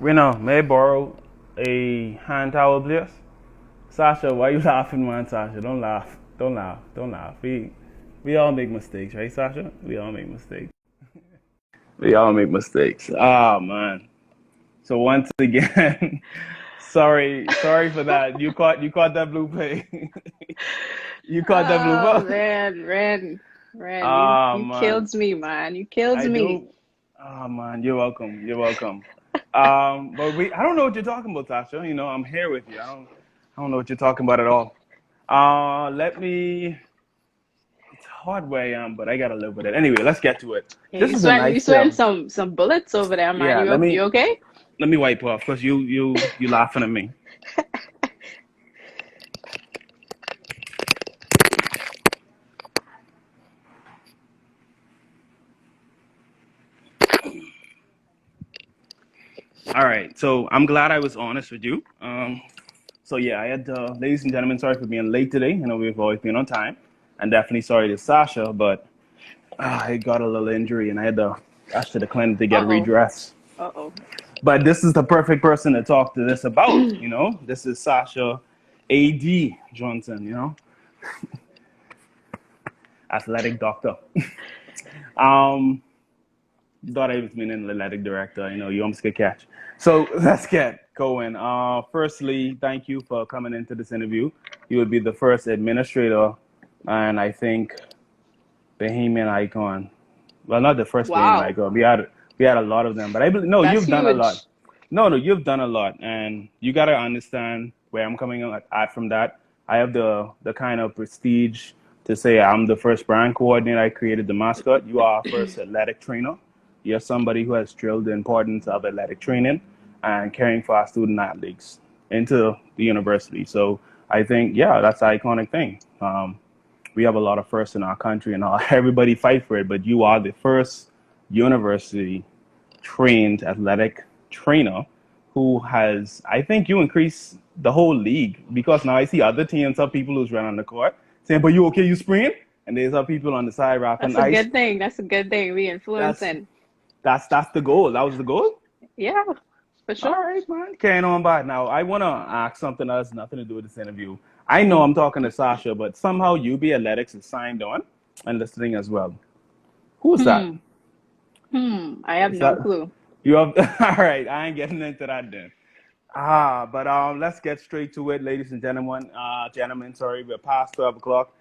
Rena, may I borrow a hand towel, please? Sasha, why you laughing, man? Sasha, don't laugh. Don't laugh. Don't laugh. We all make mistakes, right, Sasha? We all make mistakes. We all make mistakes. Ah, man. So once again, sorry for that. You caught that blue play. You caught that blue Oh ball. man, Ren, you Ah, you man. killed me, man. You killed I me. do. Ah, man. You're welcome. You're welcome. But I don't know what you're talking about, Sasha. You know, I'm here with you. I don't know what you're talking about at all. Let me. It's hard where I am, but I gotta live with it. Anyway, let's get to it. Yeah, This is a you nice. sweating some bullets over there, man. Yeah. You okay? Let me wipe off because you laughing at me. All right. So I'm glad I was honest with you. So yeah, I had, ladies and gentlemen, sorry for being late today. You know, we've always been on time, and definitely sorry to Sasha, but I got a little injury and I had to rush to the clinic to get Uh-oh. redressed. Uh-oh. But this is the perfect person to talk to this about. You know, this is Sasha A.D. Johnson. You know, athletic doctor. um, Thought I was being an athletic director. You know, you almost get catch. So let's get going. Firstly, thank you for coming into this interview. You would be the first administrator, and I think Bahamian icon. Well, not the first Bahamian Wow. icon. We had a lot of them, but I believe no, That's you've done a lot. huge. No, you've done a lot, and you gotta understand where I'm coming at from that. I have the kind of prestige to say I'm the first brand coordinator. I created the mascot. You are our first athletic trainer. You're somebody who has drilled the importance of athletic training and caring for our student athletes into the university. So I think, yeah, that's an iconic thing. We have a lot of firsts in our country, and everybody fight for it. But you are the first university trained athletic trainer who has. I think you increase the whole league because now I see other teams, some people who's run on the court saying, "But you okay? You sprained?" And there's other people on the side rapping, That's a "Ice." good thing. That's a good thing. We That's influencing. that's the goal. That was the goal. Yeah, for All sure. right, man. Carrying on by. Now, I want to ask something that has nothing to do with this interview. I know I'm talking to Sasha, but somehow UB Athletics is signed on and listening as well. Who is that? Hmm. I have Is no that clue. you have? All right, I ain't getting into that then. But let's get straight to it, ladies and gentlemen. Gentlemen, sorry, we're past 12 o'clock.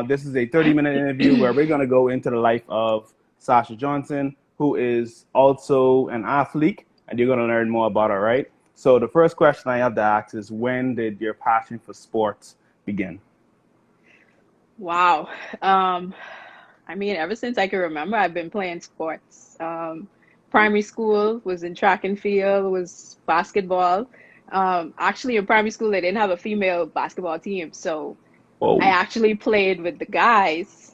This is a 30-minute interview where we're gonna go into the life of Sasha Johnson, who is also an athlete, and you're gonna learn more about her, right? So the first question I have to ask is, when did your passion for sports begin? Wow. Um, I mean, ever since I can remember, I've been playing sports. Primary school was in track and field, was basketball. Actually, in primary school, they didn't have a female basketball team, so I Whoa, actually played with the guys.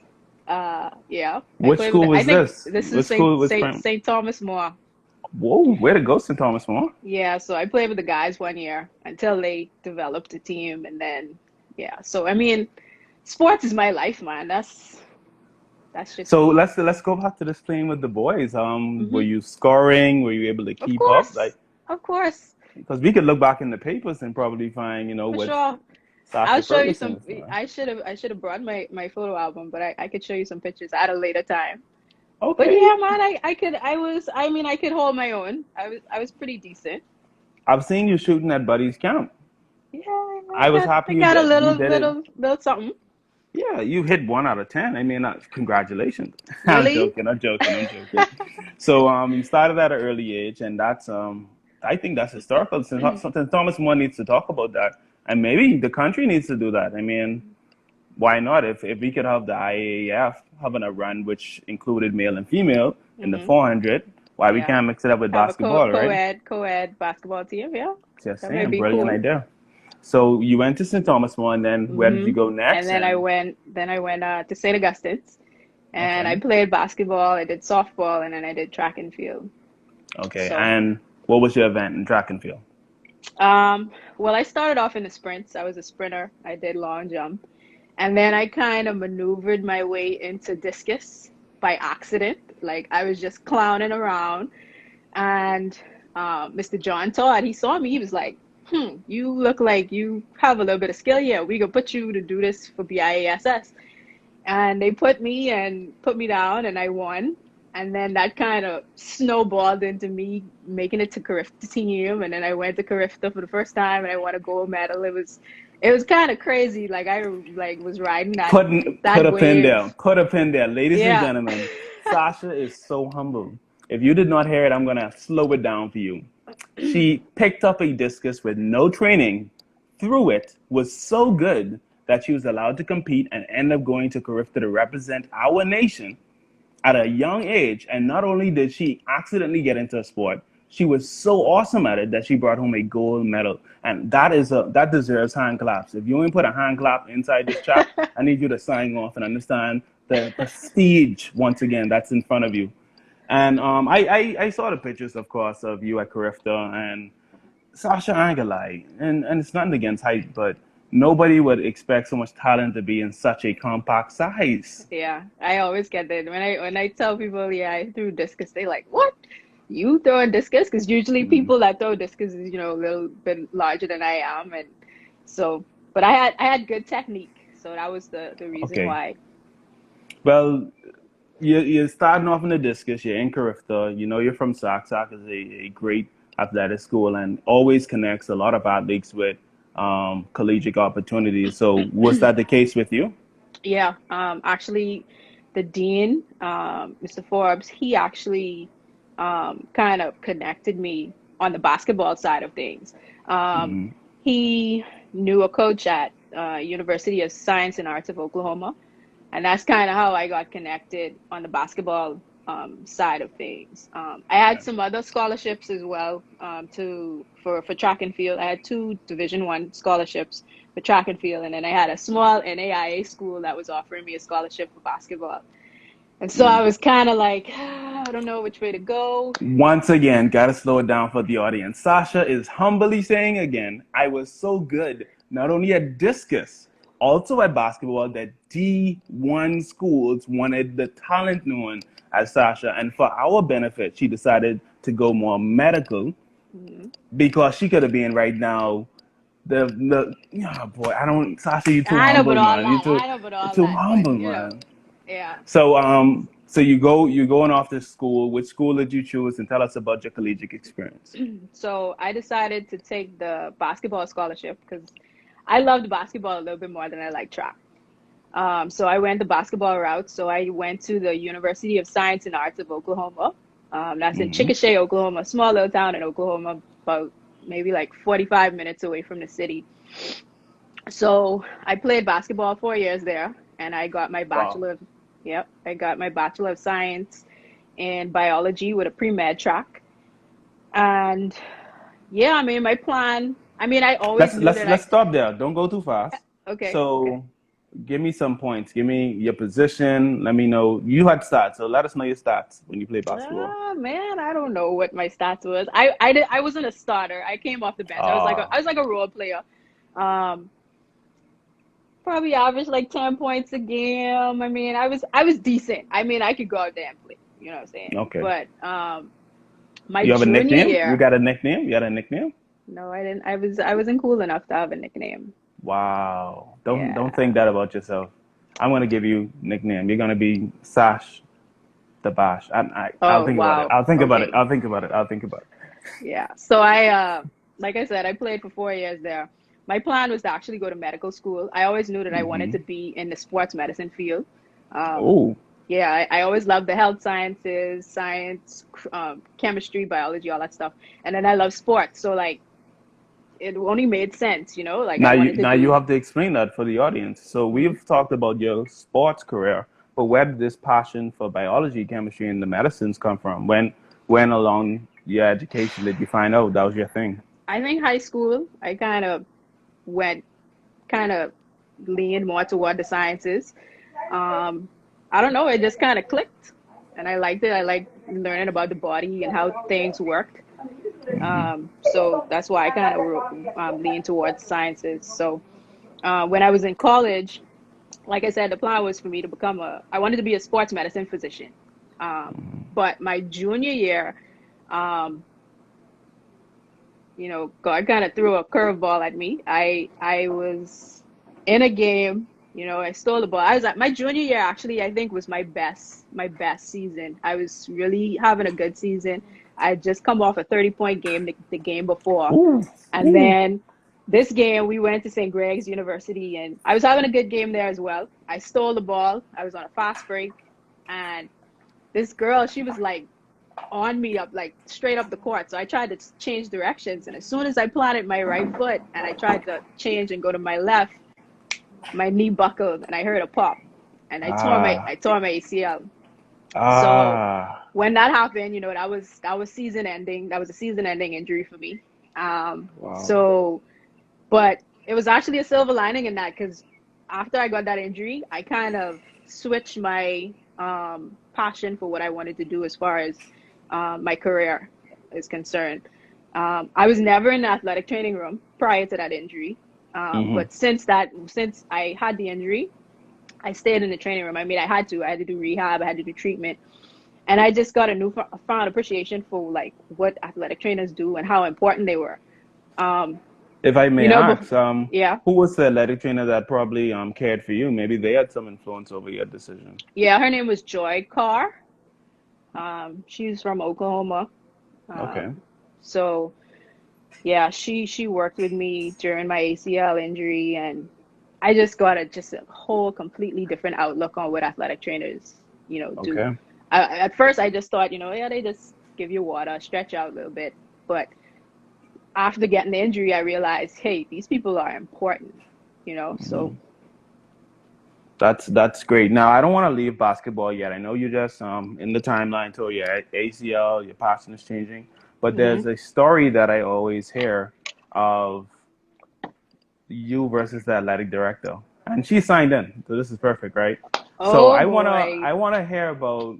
Yeah, I which played with school I was think this? this is Which school was from? Saint Thomas More. Whoa, where to go, St. Thomas More? Yeah, so I played with the guys 1 year until they developed a team, and then yeah. So I mean, sports is my life, man. That's just So me. let's go back to this playing with the boys. Were Hmm. you scoring? Were you able to Of keep up? course, Like, of course, because we could look back in the papers and probably find, for what sure. I'll Sasha show you Ferguson some. is doing. I should have brought my photo album, but I could show you some pictures at a later time. But Okay, yeah, man, I mean I could hold my own. I was pretty decent. I've seen you shooting at Buddy's camp. Yeah, I was happy I you got a did. You little did it. little something. Yeah, you hit 1 out of 10. I mean, congratulations. I'm Really? joking. I'm joking. I'm joking. So you started at an early age, and that's I think that's historical. Since Thomas More needs to talk about that, and maybe the country needs to do that. I mean, why not? If we could have the IAAF having a run which included male and female in the Hmm. 400, why we Yeah. can't mix it up with Have a basketball, right? co-ed basketball team. Yeah, Just that might saying, be brilliant cool. idea. So you went to St. Thomas More, and then where did Hmm. you go And next? And then I went to St. Augustine's, and I okay, played basketball. I did softball, and then I did track and field. okay. So, And what was your event in track and field? well, I started off in the sprints. I was a sprinter. I did long jump, and then I kind of maneuvered my way into discus by accident. Like I was just clowning around, and Mr. John Todd, he saw me. He was like, you look like you have a little bit of skill here. We could put you to do this for BIASS. And they put me down and I won. And then that kind of snowballed into me making it to Carifta team. And then I went to Carifta for the first time and I won a gold medal. It was kind of crazy. Like I like was riding Put that a pin wave. there. Put a pin there. Ladies and Yeah. gentlemen, Sasha is so humble. If you did not hear it, I'm going to slow it down for you. She picked up a discus with no training, threw it, was so good that she was allowed to compete and end up going to Carifta to represent our nation at a young age. And not only did she accidentally get into a sport, she was so awesome at it that she brought home a gold medal. And that deserves hand claps. If you ain't put a hand clap inside this chat, I need you to sign off and understand the prestige once again that's in front of you. And I saw the pictures, of course, of you at Carifta, and Sasha, I ain't gonna lie, and it's nothing against height, but nobody would expect so much talent to be in such a compact size. Yeah, I always get that when I tell people, yeah, I threw discus, they like, what? You throwing discus? Because usually Mm, people that throw discus is, a little bit larger than I am, and so, but I had good technique, so that was the reason okay. why. Well, you're starting off in the discus, you're in Carifta, you know you're from SAC. SAC is a great athletic school and always connects a lot of athletes with collegiate opportunities. So was that the case with you? Yeah, actually, the dean, Mr. Forbes, he actually kind of connected me on the basketball side of things. Um, Mm, he knew a coach at University of Science and Arts of Oklahoma, and that's kind of how I got connected on the basketball side of things. I had some other scholarships as well for track and field. I had two Division I scholarships for track and field, and then I had a small NAIA school that was offering me a scholarship for basketball. And so I mm. was kind of like, I don't know which way to go. Once again, gotta slow it down for the audience. Sasha is humbly saying again, I was so good, not only at discus, also at basketball, that D1 schools wanted the talent known as Sasha. And for our benefit, she decided to go more medical Mhm. because she could have been right now the yeah boy, I don't Sasha, you too I know about humble, all man. that. I know about You're all too that, but humble, man. yeah. So you're going off to school. Which school did you choose? And tell us about your collegiate experience. So I decided to take the basketball scholarship because I loved basketball a little bit more than I liked track. So I went the basketball route. So I went to the University of Science and Arts of Oklahoma. That's in Hmm. Chickasha, Oklahoma, a small little town in Oklahoma, about maybe like 45 minutes away from the city. So I played basketball 4 years there, and I got my Wow. bachelor of, yep, I got my Bachelor of Science in biology with a pre-med track. And yeah, I mean, my plan, I mean, I always Let's knew let's that let's stop there. Don't go too fast. okay, okay. So give me some points. Give me your position. Let me know. You had stats, so let us know your stats when you play basketball. Ah, man, I don't know what my stats was. I wasn't a starter. I came off the bench. Uh, I was like a role player. Um, Probably averaged like 10 points a game. I mean, I was decent. I mean, I could go out there and play, you know what I'm saying? okay. But my You have a junior nickname? You year, got a nickname? You got a nickname? no, I didn't. I wasn't cool enough to have a nickname. Wow. Don't think Yeah. that about yourself. I'm gonna give you nickname. You're gonna be Sash the Bash. I'll Oh, think about it. wow. I'll think about it. Okay. I'll think about it. I'll think about it. Yeah. So like I said, I played for 4 years there. My plan was to actually go to medical school. I always knew that I wanted to Hmm. be in the sports medicine field. Um, Oh, yeah, I always loved the health sciences, science, chemistry, biology, all that stuff. And then I love sports. So like it only made sense, like I wanted to now you do. have to explain that for the audience. So Mhm. we've talked about your sports career, but where did this passion for biology, chemistry, and the medicines come from? When along your education did you find out that was your thing? I think high school, I went kind of leaned more toward the sciences. Um, I don't know, it just kind of clicked, and I liked it. I liked learning about the body and how things worked. Hmm. So that's why I kind of leaned towards sciences. So when I was in college, like I said, the plan was for me to I wanted to be a sports medicine physician. But my junior year, um, God kind of threw a curveball at me. I was in a game, I stole the ball. I was at my junior year actually, I think was my best season. I was really having a good season. I had just come off a 30-point game the game before. Ooh, And ooh. then this game we went to St. Greg's University and I was having a good game there as well. I stole the ball. I was on a fast break and this girl, she was like on me up like straight up the court. So I tried to change directions, and as soon as I planted my right foot and I tried to change and go to my left, my knee buckled and I heard a pop, and I tore my Ah, I tore my ACL. So ah. when that happened, that was season ending. That was a season ending injury for me. Wow. So but it was actually a silver lining in that because after I got that injury, I kind of switched my passion for what I wanted to do as far as my career is concerned. I was never in the athletic training room prior to that injury. Mm-hmm. But since I had the injury, I stayed in the training room. I mean, I had to do rehab, I had to do treatment, and I just got a newfound appreciation for like what athletic trainers do and how important they were. Um, If I may before, ask, yeah, who was the athletic trainer that probably cared for you? Maybe they had some influence over your decision. yeah, her name was Joy Carr. She's from Oklahoma. Okay. Um, so yeah, she worked with me during my ACL injury, and I just got a whole completely different outlook on what athletic trainers, do. Okay. At first, I just thought, yeah, they just give you water, stretch out a little bit, but after getting the injury, I realized, hey, these people are important, so. That's great. Now I don't want to leave basketball yet. I know you just in the timeline told your ACL, your passion is changing, but there's Mhm. a story that I always hear of you versus the athletic director, and she signed in, so this is perfect, right? So Oh I boy. wanna hear about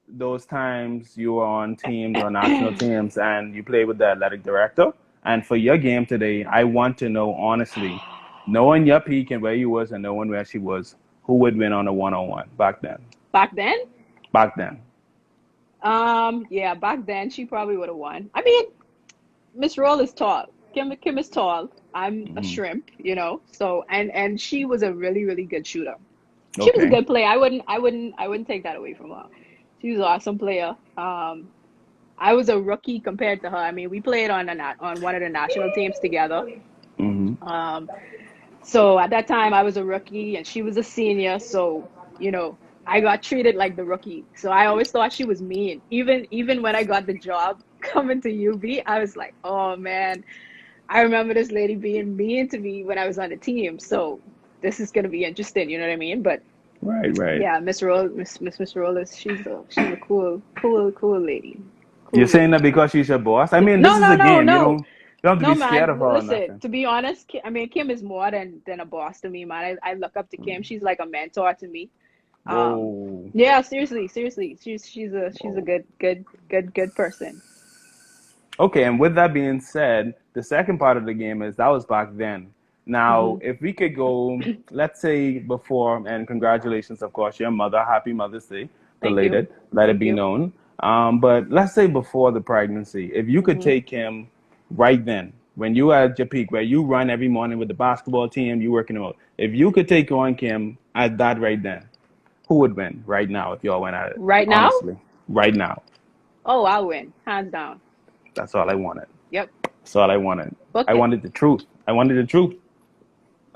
those times you were on teams or national teams and you played with the athletic director. And for your game today, I want to know honestly, knowing your peak and where you was and knowing where she was, who would win on a one-on-one back then? Back then? Back then. Yeah, back then she probably would have won. I mean, Miss Roll is tall. Kim is tall. I'm a Hmm. shrimp, So and she was a really, really good shooter. She was a Okay. good player. I wouldn't take that away from her. She was an awesome player. I was a rookie compared to her. I mean, we played on one of the national teams together. Hmm. Um, so at that time I was a rookie and she was a senior, so you know, I got treated like the rookie. So I always thought she was mean. Even when I got the job coming to UB, I was like, "Oh man, I remember this lady being mean to me when I was on the team." So this is gonna be interesting, you know what I mean? But Right, right. yeah, Miss Rollis, she's a cool lady. You're Cool saying that lady. because she's your boss? I mean, this No, is no, a no, game. You no. don't you don't have to No, be scared man. of her or Listen, nothing. to be honest, I mean, Kim is more than a boss to me, man. I look up to Kim. She's like a mentor to me. Um, Whoa. yeah, seriously, seriously. She's a Whoa. good person. Okay, and with that being said, the second part of the game is that was back then. Now, Hmm. if we could go, let's say before, and congratulations, of course, your mother, happy Mother's Day, Thank you. belated, let it Thank be you. known. But let's say before the pregnancy, if you could Hmm. take him right then, when you at your peak, where you run every morning with the basketball team, you working out, if you could take on Kim at that right then, who would win right now if y'all went at it? Right now? Honestly, right now. Oh, I'll win, hands down. That's all I wanted. Yep. That's all I wanted. Book I it. wanted the truth. I wanted the truth.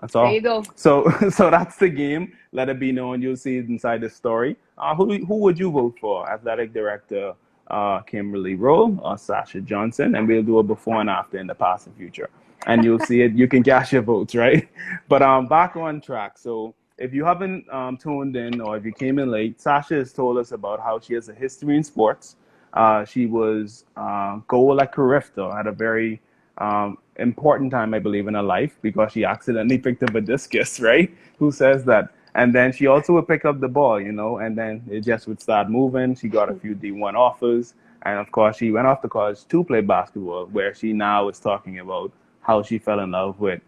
That's There you all. go. So, so that's the game. Let it be known. You'll see it inside the story. Who would you vote for? Athletic director Kimberly Rowe or Sasha Johnson, and we'll do a before and after in the past and future, and you'll see it. You can cast your votes, right? But back on track. So, if you haven't tuned in or if you came in late, Sasha has told us about how she has a history in sports. She was goal at Carifta at a very important time, I believe, in her life because she accidentally picked up a discus, right? Who says that? And then she also would pick up the ball, and then it just would start moving. She got a few D1 offers. And of course, she went off to college to play basketball, where she now is talking about how she fell in love with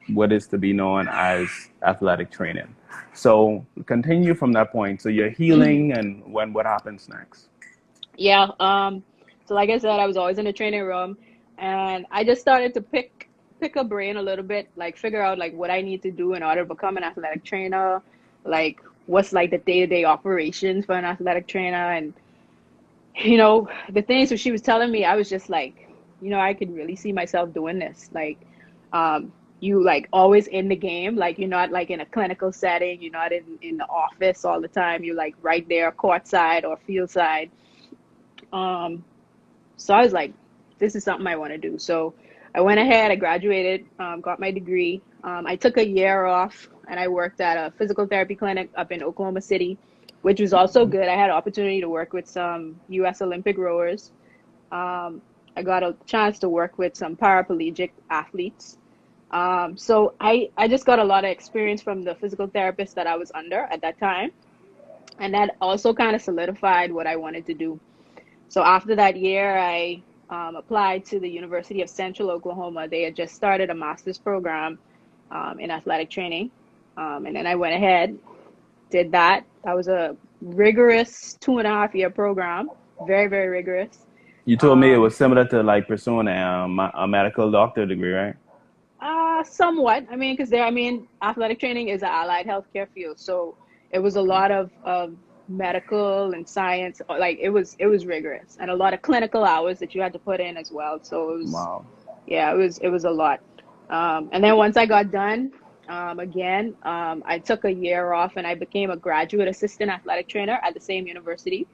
what is to be known as athletic training. So continue from that point. So you're healing, and what happens next? Yeah. So like I said, I was always in the training room, and I just started to pick a brain a little bit, like figure out like what I need to do in order to become an athletic trainer, like what's like the day-to-day operations for an athletic trainer. And the things that she was telling me, I was just like, I could really see myself doing this. Like, you like always in the game, like you're not like in a clinical setting, you're not in the office all the time. You're like right there, court side or field side. Um, so I was like, this is something I want to do. So I went ahead, I graduated, got my degree. I took a year off and I worked at a physical therapy clinic up in Oklahoma City, which was also good. I had an opportunity to work with some US Olympic rowers. I got a chance to work with some paraplegic athletes. So I just got a lot of experience from the physical therapist that I was under at that time. And that also kind of solidified what I wanted to do. So after that year, I applied to the University of Central Oklahoma. They had just started a master's program in athletic training. And then I went ahead, did that. That was a rigorous 2.5 year program, very, very rigorous. You told me it Um, was similar to like pursuing a medical doctor degree, right? Somewhat. I mean, because athletic training is an allied healthcare field, so it was a Okay. lot of medical and science. Like it was rigorous and a lot of clinical hours that you had to put in as well. So it was, Wow. yeah, it was a lot. And then once I got done, again, I took a year off and I became a graduate assistant athletic trainer at the same university.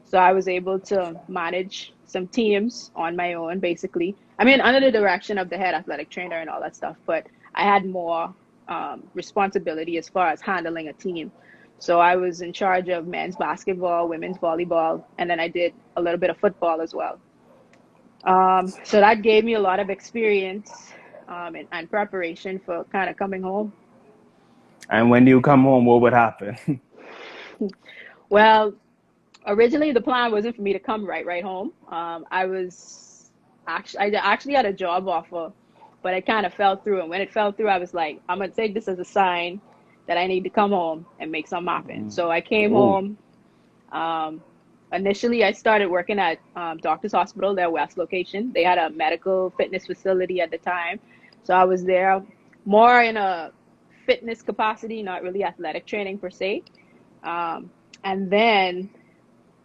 So I was able to manage some teams on my own, basically. I mean, under the direction of the head athletic trainer and all that stuff, but I had more responsibility as far as handling a team. So I was in charge of men's basketball, women's volleyball, and then I did a little bit of football as well. So that gave me a lot of experience and preparation for kind of coming home. And when you come home, what would happen? Well, originally the plan wasn't for me to come right home. I actually had a job offer, but it kind of fell through. And when it fell through, I was like, I'm gonna take this as a sign that I need to come home and make something happen. So I came Oh, home. Um, Initially, I started working at Doctor's Hospital, their West location. They had a medical fitness facility at the time, so I was there more in a fitness capacity, not really athletic training per se. Um, and then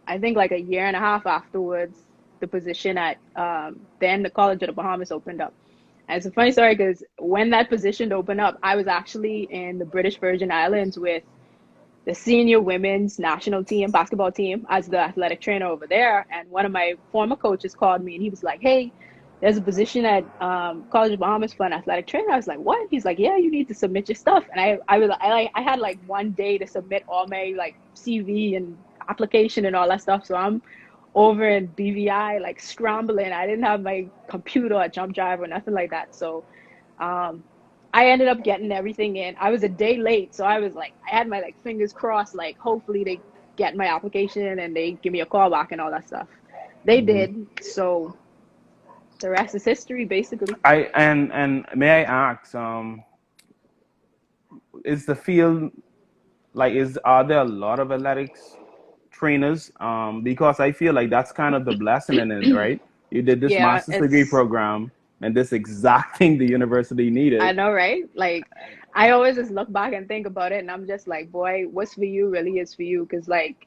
I think like a year and a half afterwards, the position at then the College of the Bahamas opened up. And it's a funny story because when that position opened up, I was actually in the British Virgin Islands with the senior women's national team, basketball team, as the athletic trainer over there. And one of my former coaches called me and he was like, hey, there's a position at College of Bahamas for an athletic trainer. I was like, what? He's like, yeah, you need to submit your stuff. And I had like one day to submit all my like CV and application and all that stuff. So I'm over in BVI like scrambling. I didn't have my computer or jump drive or nothing like that. So um, I ended up getting everything in. I was a day late, so I was like, I had my like fingers crossed, like hopefully they get my application and they give me a call back and all that stuff. They hmm. did. So the rest is history, basically. And may I ask, is the field like is are there a lot of athletics trainers? Because I feel like that's kind of the blessing in it, right? You did this Yeah, master's degree program and this exact thing the university I needed. know, right? Like, I always just look back and think about it, and I'm just like, boy, what's for you really is for you. Because, like,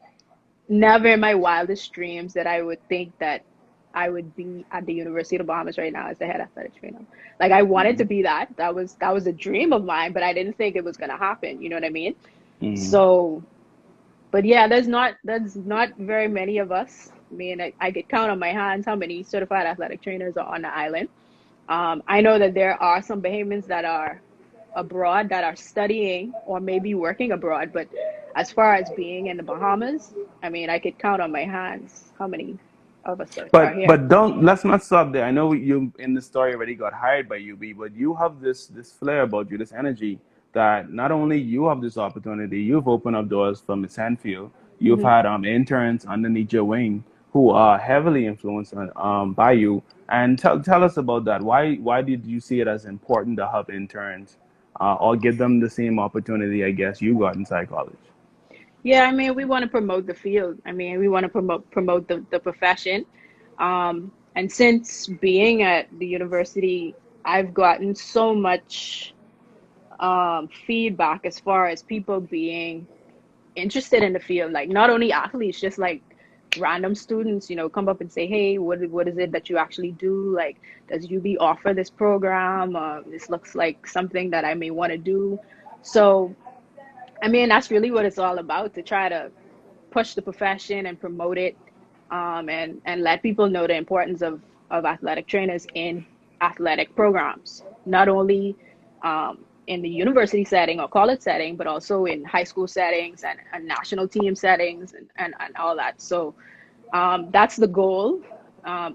never in my wildest dreams that I would think that I would be at the University of the Bahamas right now as the head athletic trainer. Like I wanted to Hmm. be that. That was a dream of mine, but I didn't think it was gonna happen. You know what I mean? Hmm. So, but yeah, there's not very many of us. I mean, I could count on my hands how many certified athletic trainers are on the island. I know that there are some Bahamians that are abroad that are studying or maybe working abroad, but as far as being in the Bahamas, I mean, I could count on my hands how many of us are here. But don't let's not stop there. I know you in the story already got hired by UB, but you have this flair about you, this energy that not only you have this opportunity, you've opened up doors for Miss Hanfield. You've Hmm. had interns underneath your wing who are heavily influenced by you. And tell us about that. Why did you see it as important to have interns or give them the same opportunity I guess you got in psychology? Yeah, I mean, we want to promote the field. I mean, we want to promote the profession. And since being at the university, I've gotten so much feedback as far as people being interested in the field. Like not only athletes, just like random students, come up and say, "Hey, what is it that you actually do? Like, does UB offer this program? This looks like something that I may want to do." So, I mean, that's really what it's all about, to try to push the profession and promote it, and let people know the importance of athletic trainers in athletic programs, not only in the university setting or college setting, but also in high school settings and national team settings and all that. So that's the goal.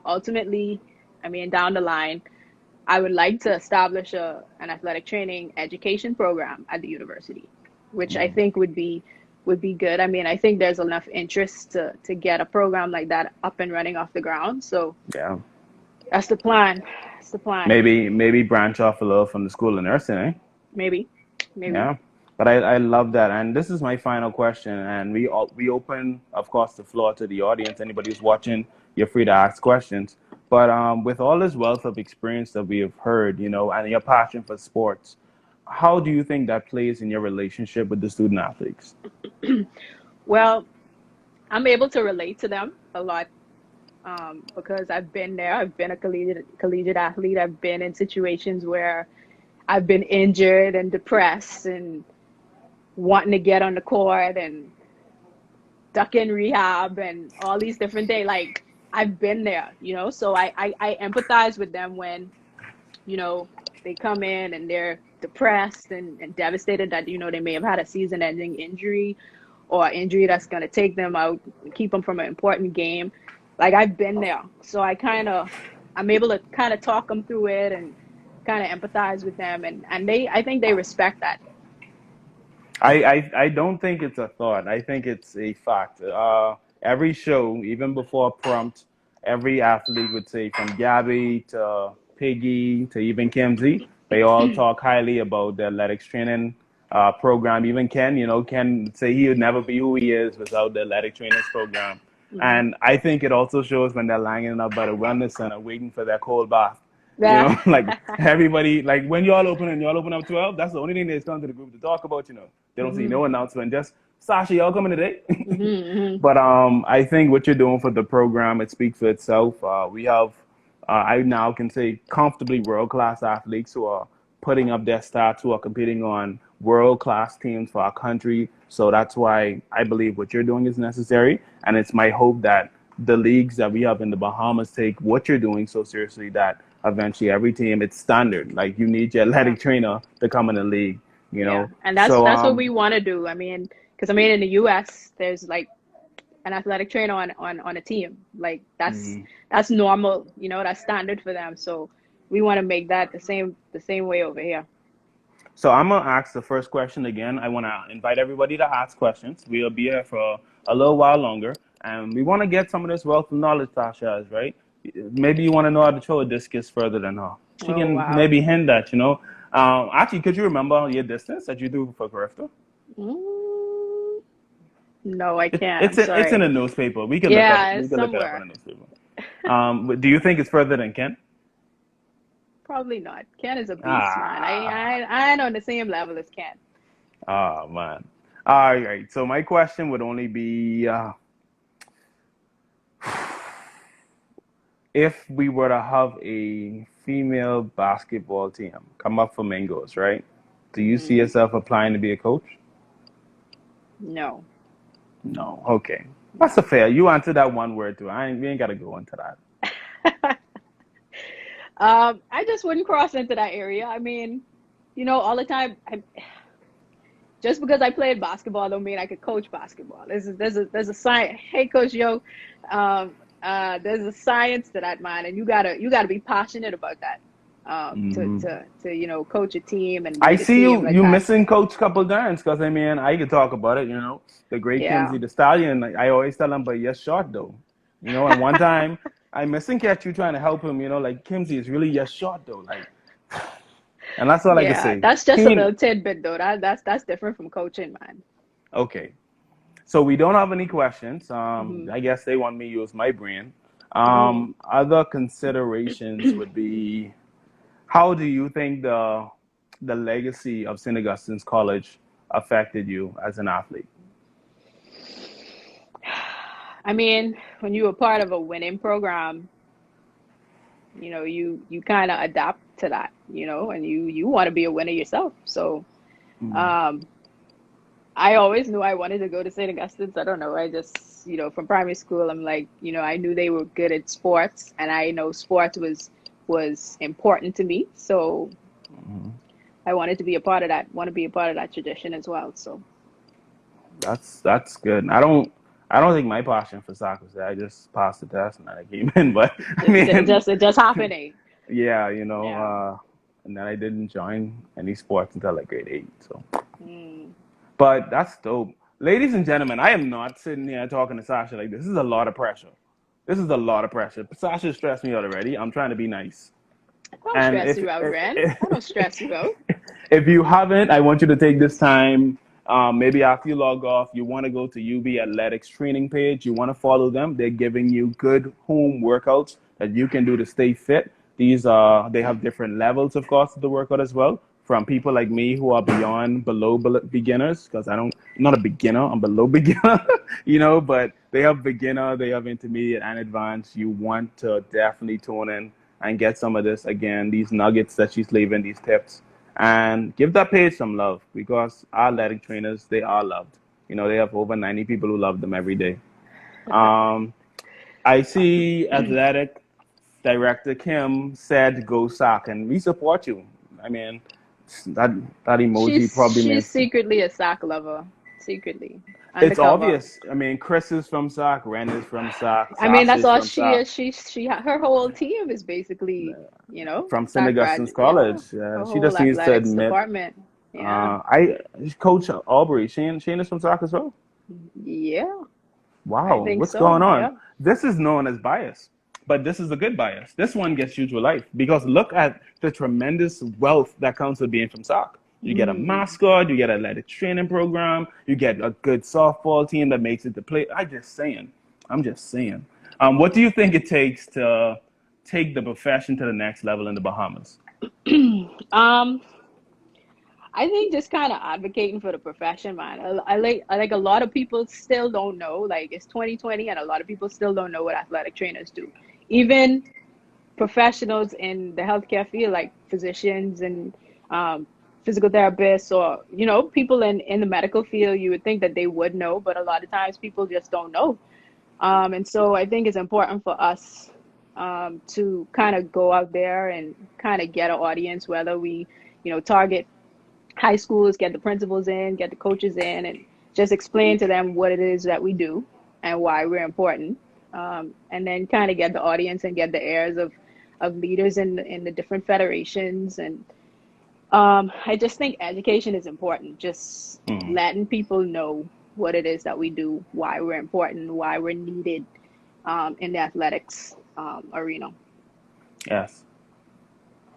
Ultimately, I mean, down the line, I would like to establish an athletic training education program at the university, which I think would be good. I mean, I think there's enough interest to get a program like that up and running off the ground. So Yeah. that's the plan. That's the plan. Maybe branch off a little from the school of nursing, eh? Maybe, maybe. Yeah. But I love that. And this is my final question. And we open, of course, the floor to the audience. Anybody who's watching, you're free to ask questions. But with all this wealth of experience that we have heard, and your passion for sports, how do you think that plays in your relationship with the student athletes? Well, I'm able to relate to them a lot, because I've been there. I've been a collegiate athlete. I've been in situations where I've been injured and depressed and wanting to get on the court and duck in rehab and all these different things. Like I've been there, so I empathize with them when, you know, they come in and they're depressed and devastated that, they may have had a season ending injury or injury that's going to take them out, keep them from an important game. Like I've been there. So I'm able to kind of talk them through it and kind of empathize with them. And I think they respect that. I don't think it's a thought. I think it's a fact. Every show, even before prompt, every athlete would say, from Gabby to Piggy to even Kimsey, they all talk highly about the athletics training program. Even Ken, Ken say he would never be who he is without the athletic trainers program. Hmm. And I think it also shows when they're lining up by the wellness center waiting for their cold bath. Yeah. Like everybody, like when y'all open up 12, that's the only thing they come to the group to talk about. They don't see Hmm. no announcement. Just Sasha, y'all coming today? Hmm. But I think what you're doing for the program, it speaks for itself. We have, I now can say, comfortably world class athletes who are putting up their stats, who are competing on world class teams for our country. So that's why I believe what you're doing is necessary, and it's my hope that the leagues that we have in the Bahamas take what you're doing so seriously that eventually every team, it's standard. Like you need your Yeah. athletic trainer to come in the league. You Yeah. know. And that's So that's what we want to do. I mean, because I mean in the US there's like an athletic trainer on a team. Like mhm. that's normal, that's standard for them. So we want to make that the same way over here. So I'm gonna ask the first question again. I want to invite everybody to ask questions. We'll be here for a little while longer, and we want to get some of this wealth of knowledge Tasha has, right? Maybe you want to know how to throw a discus further than her. She Oh can wow. maybe hint that. Actually, could you remember your distance that you do for Grifter? Mm, no, I It, can't. I'm it's in, it's in sorry. a newspaper. We can look up. Yeah, We it's can look it up in a somewhere. newspaper. But do you think it's further than Kent? Probably not. Ken is a beast, man. Ah, I ain't on the same level as Ken. oh man. All right. So my question would only be, if we were to have a female basketball team come up for Mingos, right? Do you see Hmm. yourself applying to be a coach? No, No. Okay. That's a no. fair. You answered that one word too. We ain't gotta go into that. I just wouldn't cross into that area. I mean, all the time. Just because I played basketball don't mean I could coach basketball. There's a science. Hey, Coach Yo, there's a science to that, man, and you gotta be passionate about that. Hmm. To coach a team and I lead a see team like you that. missing Coach couple times because I mean I could talk about it. The great Yeah. Kimsey the Stallion. Like, I always tell him, but yes, short though. And one time I missing catch you trying to help him. Like Kimsey is really yes short though. Like, and that's all I can Yeah, say. that's just a Keen. little tidbit though. That's different from coaching, man. Okay. So we don't have any questions. Hmm. I guess they want me to use my brain. Hmm. Other considerations would be, how do you think the legacy of St. Augustine's College affected you as an athlete? I mean, when you were part of a winning program, you kind of adapt to that, and you want to be a winner yourself. So, Mm. um, I always knew I wanted to go to St. Augustine's. I don't know. I just, from primary school, I'm like, I knew they were good at sports, and I know sports was important to me. So I wanted to be a part of that. Want to be a part of that tradition as well. So That's good. I don't think my passion for soccer is that I just passed the test and then I came in. But I mean, it just happening. yeah, Yeah. and then I didn't join any sports until like grade 8. So, Mm. but that's dope. Ladies and gentlemen, I am not sitting here talking to Sasha like this. This is a lot of pressure. This is a lot of pressure. Sasha stressed me out already. I'm trying to be nice. I don't And stress you out, Ren. I don't stress you out. if you haven't, I want you to take this time. Maybe after you log off, you want to go to UB Athletics training page. You want to follow them. They're giving you good home workouts that you can do to stay fit. They have different levels, of course, of the workout as well. From people like me who are below beginners, because I'm not a beginner, I'm below beginner, but they have beginner, they have intermediate and advanced. You want to definitely tune in and get some of this again, these nuggets that she's leaving, these tips, and give that page some love because our athletic trainers, they are loved. They have over 90 people who love them every day. Um, I see athletic director Kim said go sock, and we support you. I mean, that that emoji probably She's means secretly a sock lover. Secretly. it's Undercover. obvious. I mean, Chris is from sock, Ren is from sock, I mean, Sasha that's is all from she sock. is. Her whole team is basically, From St. sock Augustine's graduate. Yeah. College. Her She whole just needs to athletics admit. department. Yeah. I coach Aubrey. Shane is from soccer as well. Yeah. I Wow, think what's so. going on? Yeah. This is known as bias, but this is a good bias. This one gets you through life because look at the tremendous wealth that comes with being from soccer. You get a Mm. mascot, you get an athletic training program, you get a good softball team that makes it to play. I'm just saying. What do you think it takes to take the profession to the next level in the Bahamas? Um, I think just kind of advocating for the profession, man. I like a lot of people still don't know. Like it's 2020, and a lot of people still don't know what athletic trainers do. Even professionals in the healthcare field, like physicians and um, physical therapists, or people in the medical field, you would think that they would know, but a lot of times people just don't know. And so I think it's important for us to kind of go out there and kind of get an audience, whether we, target high schools, get the principals in, get the coaches in, and just explain to them what it is that we do and why we're important. And then kind of get the audience and get the ears of leaders in the different federations. And I just think education is important. Just Mm, letting people know what it is that we do, why we're important, why we're needed in the athletics arena. yes.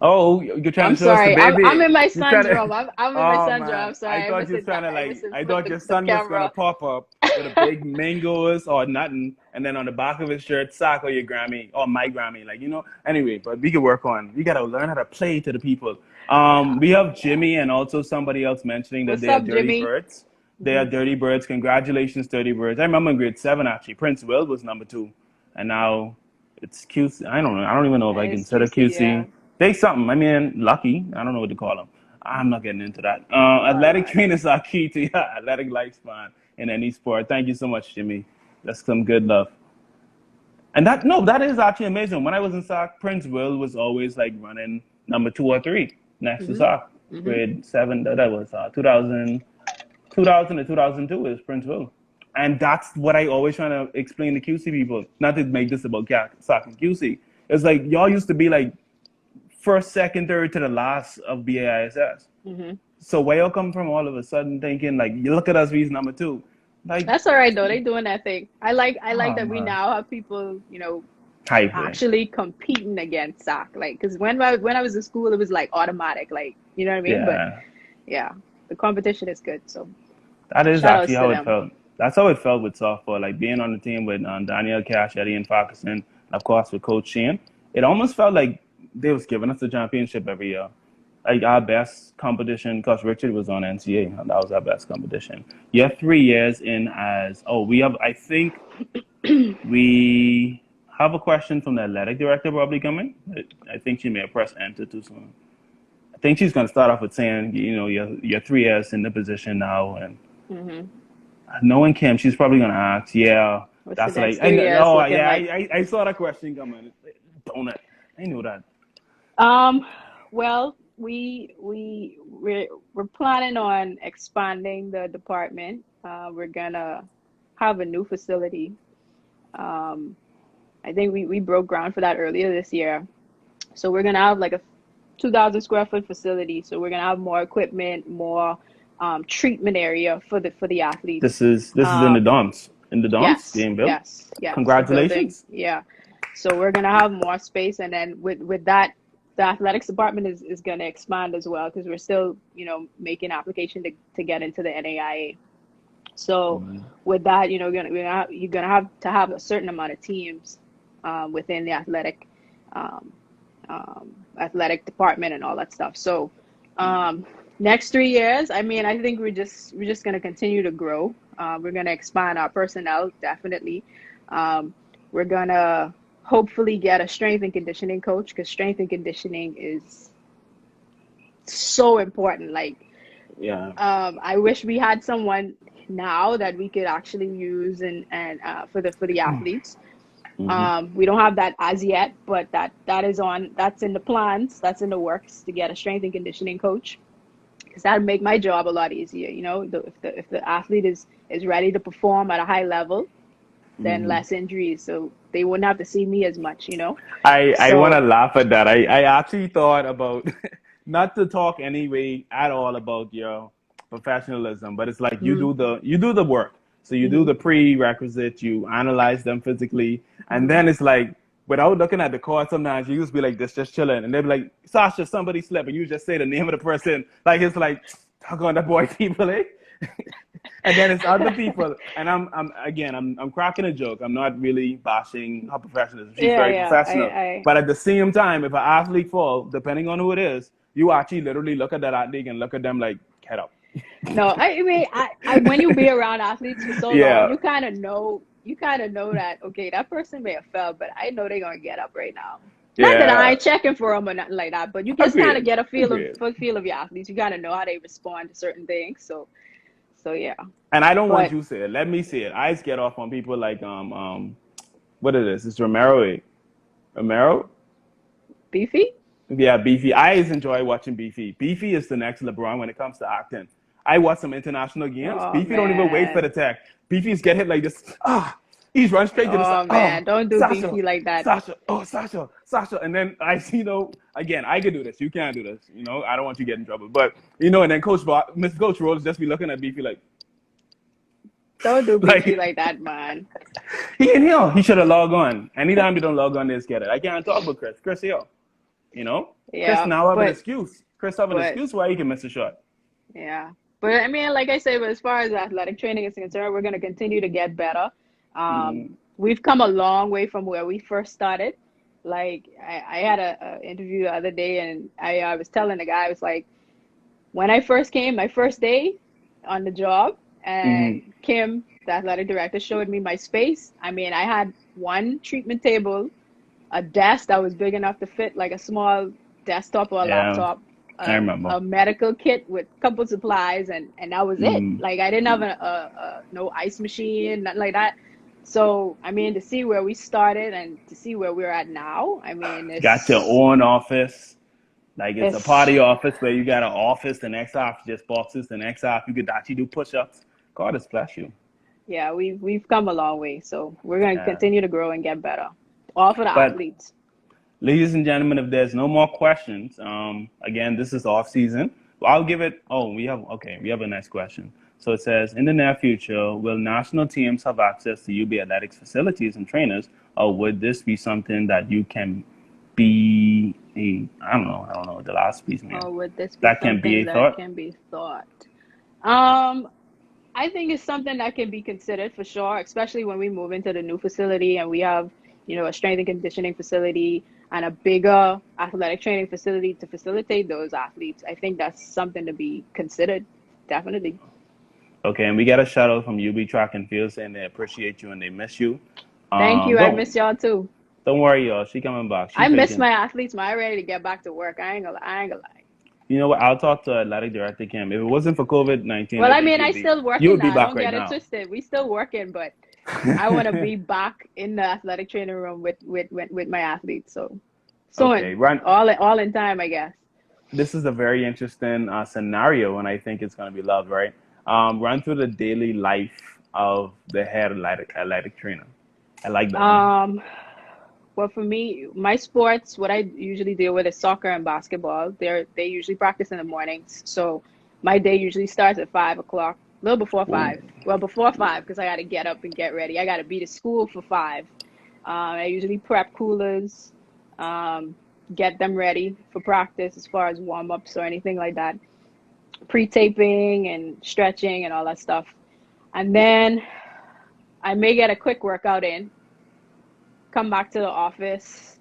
Oh, you're trying I'm to show us the sorry. I'm baby. in my You trying syndrome. to? I'm in my Oh syndrome. man, I'm sorry. Ever since ever since I the, thought the, your the son was gonna camera. pop up with a big mangoes or nothing, and then on the back of his shirt, sock or your Grammy or my Grammy, like. Anyway, but we can work on. We gotta learn how to play to the people. Yeah. We have Yeah. Jimmy and also somebody else mentioning that What's they are up, dirty Jimmy? birds. They are Hmm. dirty birds. Congratulations, dirty birds. I remember in grade 7 actually. Prince Will was number 2, and now it's QC. I don't know. I don't even know if I It's consider QC. Yeah. QC. They something. I mean, lucky. I don't know what to call them. I'm not getting into that. All Athletic right. trainers are key to your athletic lifespan in any sport. Thank you so much, Jimmy. That's some good love. And that no, that is actually amazing. When I was in sock, Prince Will was always like running number 2 or 3 next to Hmm. sock. Hmm. Grade 7. That was 2000 to 2002 is Prince Will. And that's what I always trying to explain to QC people. Not to make this about sock and QC. It's like y'all used to be like first, second, third to the last of BAISS. Hmm. So where y'all come from all of a sudden thinking like you look at us, we's number 2, like That's all right though. They doing that thing. I like oh that we man, now have people, hybrid, actually competing against SOC. Like, because when I was in school, it was like automatic. Like, you know what I mean? But yeah. yeah, the competition is good. So That is shout actually outs to how it them. felt. That's how it felt with softball, like being on the team with Daniel Cash, Eddie and Farquharson. of course, with Coach Shane, it almost felt like they was giving us the championship every year. Like our best competition, because Richard was on NCA, and that was our best competition. You're 3 years in as, oh, we have, I think we have a question from the athletic director probably coming. I think she may have pressed enter too soon. I think she's going to start off with saying, you're 3 years in the position now, and Hmm. knowing Kim, she's probably going to ask, yeah, What's the that's like, next 3 years oh, looking yeah, like? I saw that question coming. Don't it? I knew that. Um, well, we're planning on expanding the department. We're gonna have a new facility. Um, I think we broke ground for that earlier this year. So we're gonna have like a 2,000 square foot facility. So we're gonna have more equipment, more treatment area for the athletes. This is in the Um, dumps. In the dumps yes, being built. yes, yes. The building, Congratulations. yeah. So we're gonna have more space, and then with that, the athletics department is gonna expand as well because we're still, making application to get into the NAIA. So with that, you're gonna have to have a certain amount of teams within the um, athletic department and all that stuff. So next 3 years, I mean, I think we're just gonna continue to grow. We're gonna expand our personnel definitely. Um, we're gonna hopefully get a strength and conditioning coach because strength and conditioning is so important. Like, Yeah. I wish we had someone now that we could actually use and for the athletes. Mm-hmm. We don't have that as yet, but that's in the plans, that's in the works to get a strength and conditioning coach because that'd make my job a lot easier. If the athlete is ready to perform at a high level, then Mm-hmm. less injuries, so they wouldn't have to see me as much. I want to So, laugh at that. I actually thought about not to talk anyway at all about your professionalism, but it's like mm, you do the work. So you do mhm, the prerequisite, you analyze them physically, and mhm. then it's like without looking at the card, sometimes you just be like this, just chilling, and they'll be like, Sasha, somebody slept, and you just say the name of the person, like it's like, talk on that boy people, eh? And then it's other people, and I'm cracking a joke. I'm not really bashing her professionalism. She's Yeah, very yeah. professional, but at the same time, if an athlete fall, depending on who it is, you actually literally look at that athlete and look at them like, get up. No, I mean, when you be around athletes for so long, Yeah, you kind of know that, okay, that person may have fell, but I know they're gonna get up right now. Not that I yeah, ain't checking for them or nothing like that, but you just kind of agreed, get a feel of agreed. feel of your athletes. You gotta know how they respond to certain things. So yeah. And I don't want But you to say it. Let me say it. I get off on people like what it is? It's Romero. Romero. Beefy? Yeah, Beefy. I always enjoy watching Beefy. Beefy is the next LeBron when it comes to acting. I watch some international games. Oh Beefy don't even wait for the man. tech. Beefy's get hit like this. Ah, he's run straight to the side. Oh Oh, man. Don't do Sasha, Beefy like that. Sasha, oh Sasha, Sasha. And then I see again, I can do this. You can't do this. I don't want you to get in trouble. But and then Mr. Coach Rose just be looking at Beefy Don't do Beefy like like that, man. he in here. He should have logged on. Anytime you don't log on, they get it. I can't talk with Chris. Chris here. You know, Chris Yeah, now have an but excuse. Chris have an but excuse why he can miss a shot. yeah. But I mean, like I said, but as far as athletic training is concerned, we're gonna continue to get better. Mm-hmm. We've come a long way from where we first started. Like I had a interview the other day, and I was telling the guy, I was like, when I first came, my first day on the job, Mm-hmm. and Kim, the athletic director, showed me my space. I mean, I had one treatment table, a desk that was big enough to fit like a small desktop or a Yeah, laptop, I remember. a medical kit with a couple supplies, and that was it. Mm. Like I didn't have a no ice machine, nothing like that. So I mean, to see where we started and to see where we're at now, I mean, Got your it's own office. Like it's a it's party office where you got an office, the next half just boxes, the next half you could actually do push-ups. God has blessed you. yeah, we've come a long way. So we're gonna Yeah. continue to grow and get better, all for the But athletes. ladies and gentlemen, if there's no more questions, again, this is off season. I'll give it. Oh, we have a nice question. So it says, in the near future, will national teams have access to UB Athletics facilities and trainers, or would this be something that you can be a, I don't know, the last piece, man. Or would this be That can be something a that thought. can be thought? Um, I think it's something that can be considered for sure, especially when we move into the new facility and we have, a strength and conditioning facility and a bigger athletic training facility to facilitate those athletes, I think that's something to be considered. Definitely. Okay, and we got a shout out from UB Track and Field saying they appreciate you and they miss you. Thank Um, you. I don't miss y'all too. don't worry, y'all. She coming back. She I miss faking. my athletes, man. I'm ready to get back to work. I ain't gonna lie. You know what? I'll talk to athletic director Kim. If it wasn't for COVID-19, Well, I I think mean, I still you working would be now. back Don't right get it now. twisted. We still working, but I want to be back in the athletic training room with my athletes. So Okay, soon, run. all in time, I guess. This is a very interesting scenario, and I think it's going to be loved, right? Run through the daily life of the head athletic trainer. I like that. Um, well, for me, my sports, what I usually deal with is soccer and basketball. They usually practice in the mornings, so my day usually starts at 5 o'clock, a little before Ooh. 5. Well, before 5 because I got to get up and get ready. I got to be to school for 5. I usually prep coolers, um, get them ready for practice as far as warm ups or anything like that, pre-taping and stretching and all that stuff. And then I may get a quick workout in, come back to the office,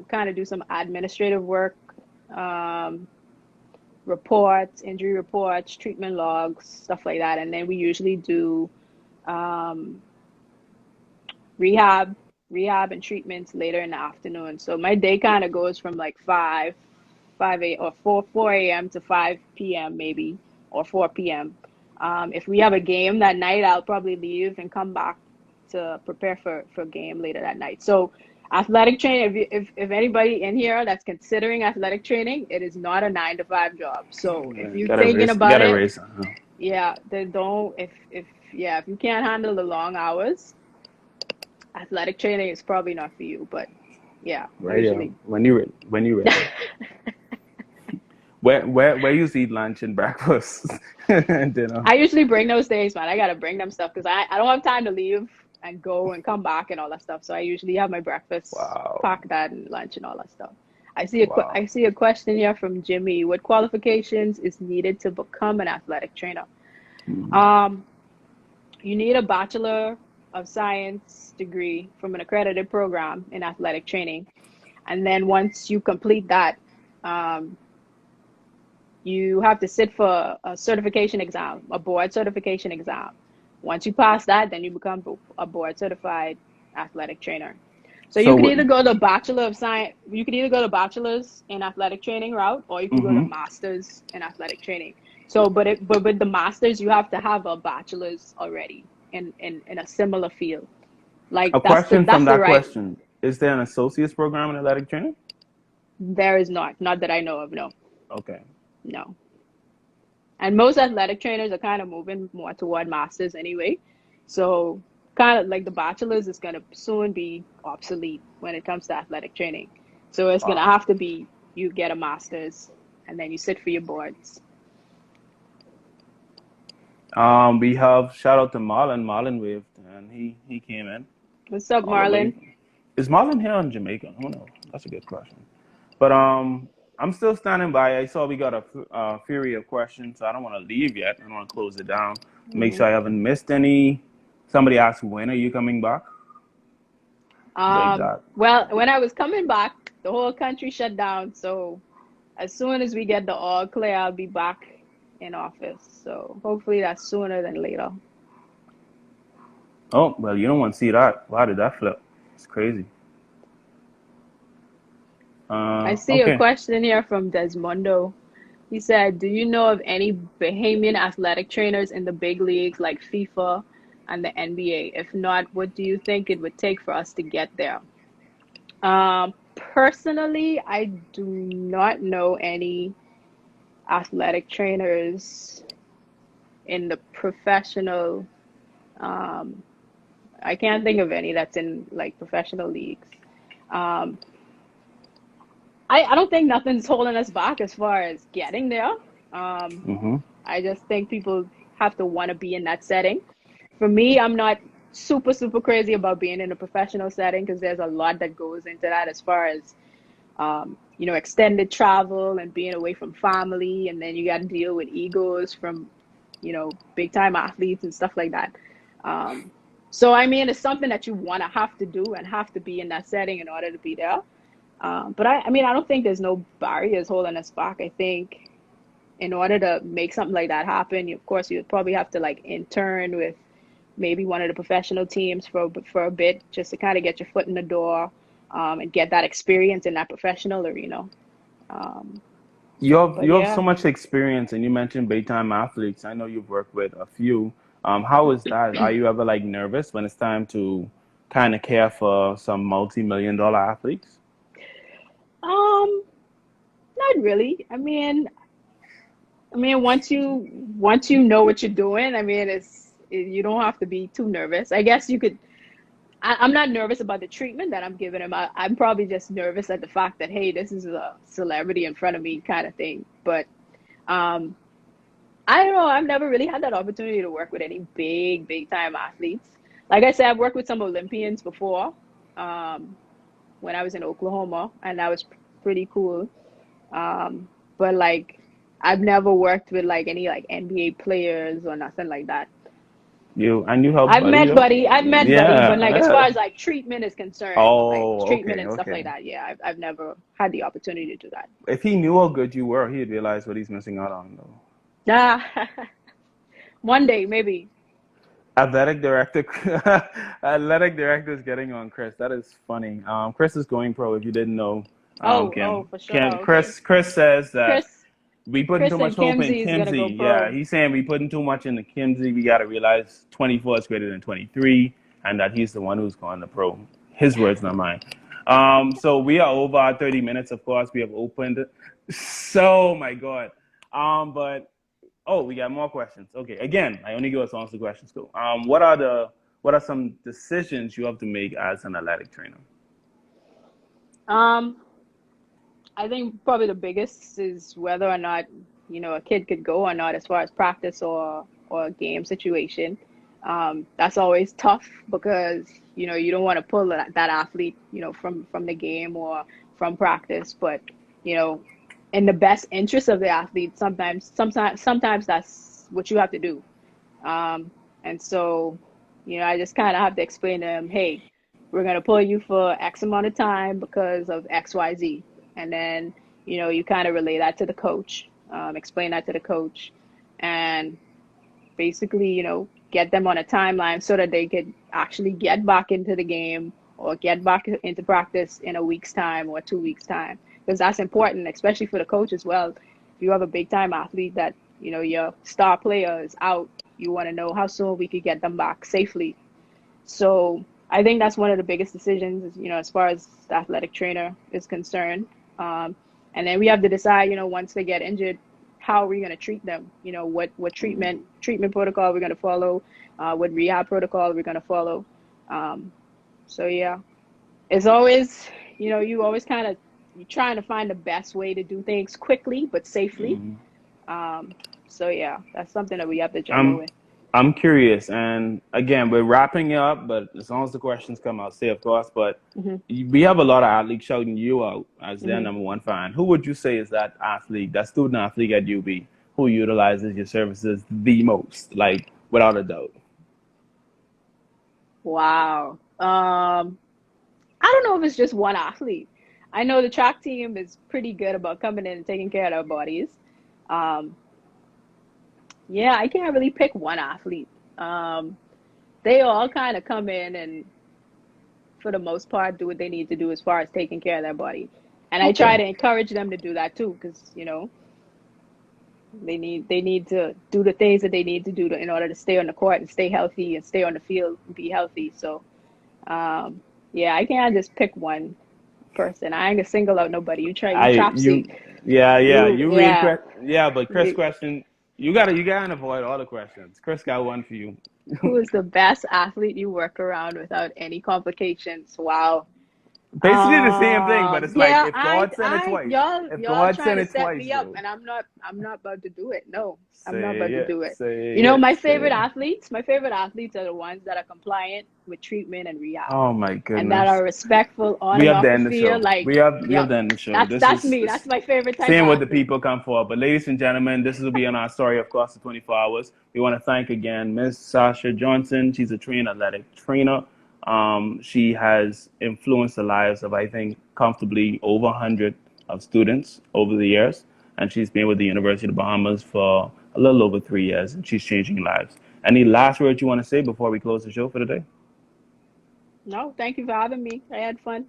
kind of do some administrative work, um, reports, injury reports, treatment logs, stuff like that. And then we usually do um, rehab, rehab and treatments later in the afternoon. So my day kind of goes from like 5 a or 4 a.m. to 5 p.m. maybe, or 4 p.m. If we have a game that night, I'll probably leave and come back to prepare for game later that night. So athletic training, if anybody in here that's considering athletic training, it is not a 9 to 5 job. So if you're thinking You about gotta it, race. yeah, then don't, if you can't handle the long hours, athletic training is probably not for you. But yeah, Right, usually. when you ready. Where you eat lunch and breakfast and dinner? I usually bring those days, man. I gotta bring them stuff because I don't have time to leave and go and come back and all that stuff. So I usually have my breakfast, Wow, pack that, and lunch and all that stuff. wow. I see a question here from Jimmy. What qualifications is needed to become an athletic trainer? Mm. Um, you need a Bachelor of Science degree from an accredited program in athletic training, and then once you complete that, um, you have to sit for a certification exam, a board certification exam. Once you pass that, then you become a board certified athletic trainer. So you So, could either go the Bachelor of Science, you could either go the bachelor's in athletic training route, or you could go the mhm. master's in athletic training. So, but with the master's, you have to have a bachelor's already in a similar field. Like A question from that's the that right. question: is there an associate's program in athletic training? There is not that I know of. No, Okay. no. And most athletic trainers are kind of moving more toward masters anyway. So kind of like the bachelor's is going to soon be obsolete when it comes to athletic training. So it's going to Wow. have to be you get a master's and then you sit for your boards. We have shout out to Marlon. Marlon waved, and he came in What's up, all the way. Marlon? Is Marlon here in Jamaica? Who knows? That's a good question. But I'm still standing by. I saw we got a fury of questions, so I don't want to leave yet. I don't want to close it down. Make Mhm. sure I haven't missed any. Somebody asked, when are you coming back? The exact. Well, when I was coming back, the whole country shut down. So as soon as we get the all clear, I'll be back in office. So hopefully that's sooner than later. Oh, well, you don't want to see that. Why did that flip? It's crazy. I see a Okay. question here from Desmondo. He said, "Do you know of any Bahamian athletic trainers in the big leagues like FIFA and the NBA? If not, what do you think it would take for us to get there?" Personally, I do not know any athletic trainers in the professional. Um, I can't think of any that's in like professional leagues. Um, I don't think nothing's holding us back as far as getting there. Um, Mm-hmm. I just think people have to want to be in that setting. For me, I'm not super crazy about being in a professional setting because there's a lot that goes into that as far as extended travel and being away from family, and then you got to deal with egos from big time athletes and stuff like that. Um, So I mean, it's something that you want to have to do and have to be in that setting in order to be there. But I mean, I don't think there's no barriers holding us back. I think in order to make something like that happen, of course, you'd probably have to like intern with maybe one of the professional teams for a bit, just to kind of get your foot in the door, and get that experience in that professional arena. Um, but You have yeah. so much experience, and you mentioned big time athletes. I know you've worked with a few. How is that? Are you ever like nervous when it's time to kind of care for some multi-million dollar athletes? Um, Not really. I mean, once you know what you're doing, I mean, you don't have to be too nervous. I guess you could. I'm not nervous about the treatment that I'm giving him. I'm probably just nervous at the fact that, hey, this is a celebrity in front of me, kind of thing. But um, I don't know. I've never really had that opportunity to work with any big time athletes. Like I said, I've worked with some Olympians before, um, when I was in Oklahoma, and that was pretty cool. Um, but like I've never worked with like any like NBA players or nothing like that. You help Buddy though? I've met Buddy, but Yeah. like as far Yeah. as like treatment is concerned, like Oh, treatment okay, and stuff like okay. that, yeah, I've never had the opportunity to do that. If he knew how good you were, he'd realize what he's missing out on, though. Ah, one day maybe. Athletic director, athletic director is getting on Chris. That is funny. Chris is going pro. If you didn't know, Oh, for Kim, sure. Okay. Chris says that Chris we putting too Chris much and hope in Kimsey is gonna go Kimsey. Yeah, pro. he's saying we putting too much into Kimsey. We got to realize 24 is greater than 23, and that he's the one who's going to pro. His words, not mine. So we are over our 30 minutes. Of course, we have opened. So my God. But oh, we got more questions. Okay, again, I only go as long as the questions go. What are some decisions you have to make as an athletic trainer? Um, I think probably the biggest is whether or not, a kid could go or not as far as practice or a game situation. That's always tough because, you don't want to pull that athlete, from the game or from practice, but, you know, in the best interest of the athlete, sometimes that's what you have to do. Um, and so, I just kind of have to explain to them, hey, we're going to pull you for X amount of time because of XYZ. And then, you kind of relay that to the coach, explain that to the coach, and basically, get them on a timeline so that they could actually get back into the game or get back into practice in a week's time or 2 weeks' time. Because that's important, especially for the coach as well. If you have a big time athlete that, your star player is out, you want to know how soon we could get them back safely. So I think that's one of the biggest decisions, as far as the athletic trainer is concerned. Um, and then we have to decide, once they get injured, how are we going to treat them? What treatment protocol we're going to follow, what rehab protocol we're going to follow. Um, so yeah, it's always, you always kind of you're trying to find the best way to do things quickly but safely. Mhm. Um, so yeah, that's something that we have to juggle I'm with. I'm curious, and again, we're wrapping it up. But as long as the questions come, I'll say, of course. But Hmm. we have a lot of athletes shouting you out as their Hmm. number one fan. Who would you say is that athlete, that student athlete at UB, who utilizes your services the most, like without a doubt? Wow. I don't know if it's just one athlete. I know the track team is pretty good about coming in and taking care of their bodies. Um, yeah, I can't really pick one athlete. Um, they all kind of come in and, for the most part, do what they need to do as far as taking care of their body. And I try Okay. to encourage them to do that too, because, they need to do the things that they need to do in order to stay on the court and stay healthy and stay on the field and be healthy. So, um, yeah, I can't just pick one person. I ain't gonna single out nobody. You I trap you seat. yeah, You you read yeah. yeah, but Chris You, question, you gotta avoid all the questions. Chris got one for you. who is the best athlete you work around without any complications? Wow. Basically the same thing, but it's like Yeah, if God sent it twice, if y'all God trying sent to it set twice, me up, bro. and I'm not about to do it. No, I'm not Say about to it, do it. say You know, it, say it. my favorite athletes are the ones that are compliant with treatment and rehab, Oh my and that goodness. are respectful on We and have to off the end the field. show. Like, We have yep, to end the show. This that's was me. That's this, my favorite type of seeing what the athlete. people come for. But ladies and gentlemen, this will be on our story of course the 24 hours. We want to thank again Miss Sasha Johnson. She's a trained athletic trainer. She has influenced the lives of I think comfortably over 100 of students over the years, and she's been with the University of the Bahamas for a little over 3 years, and she's changing lives. Any last words you want to say before we close the show for today? No, thank you for having me. I had fun.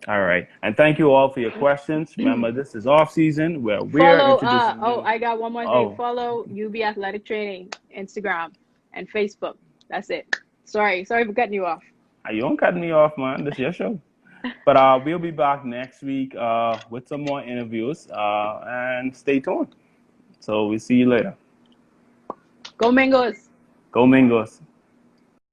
All right. And thank you all for your questions. Remember, this is off season where we're Follow, introducing oh, new. I got one more thing. Oh, Follow UB Athletic Training, Instagram and Facebook. That's it. Sorry for cutting you off. you don't cut me off, man. This is your show. But we'll be back next week with some more interviews and stay tuned. So we'll see you later. Go Mingos. Go Mingos.